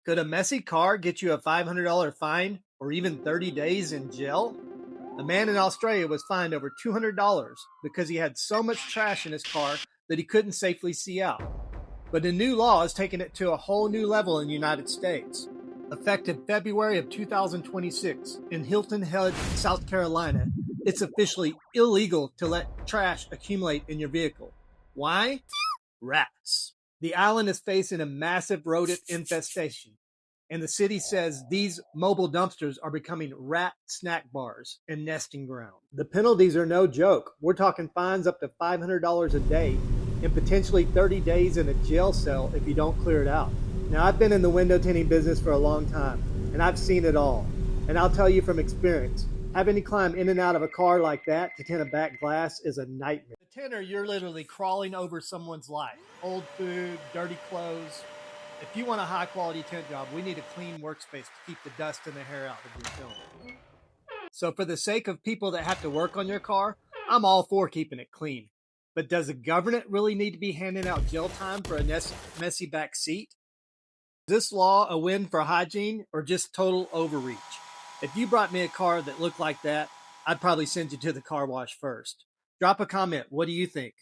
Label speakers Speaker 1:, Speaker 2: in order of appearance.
Speaker 1: Could a messy car get you a $500 fine or even 30 days in jail? A man in Australia was fined over $200 because he had so much trash in his car that he couldn't safely see out. But a new law has taken it to a whole new level in the United States. Effective February of 2026 in Hilton Head, South Carolina, it's officially illegal to let trash accumulate in your vehicle. Why? Rats. The island is facing a massive rodent infestation, and the city says these mobile dumpsters are becoming rat snack bars and nesting ground. The penalties are no joke. We're talking fines up to $500 a day and potentially 30 days in a jail cell if you don't clear it out. Now, I've been in the window tinting business for a long time, and I've seen it all. And I'll tell you from experience, having to climb in and out of a car like that to tint a back glass is a nightmare. The tinter, you're literally crawling over someone's life. Old food, dirty clothes. If you want a high quality tint job, we need a clean workspace to keep the dust and the hair out of your film. So for the sake of people that have to work on your car, I'm all for keeping it clean. But does the government really need to be handing out jail time for a messy back seat? Is this law a win for hygiene or just total overreach? If you brought me a car that looked like that, I'd probably send you to the car wash first. Drop a comment. What do you think?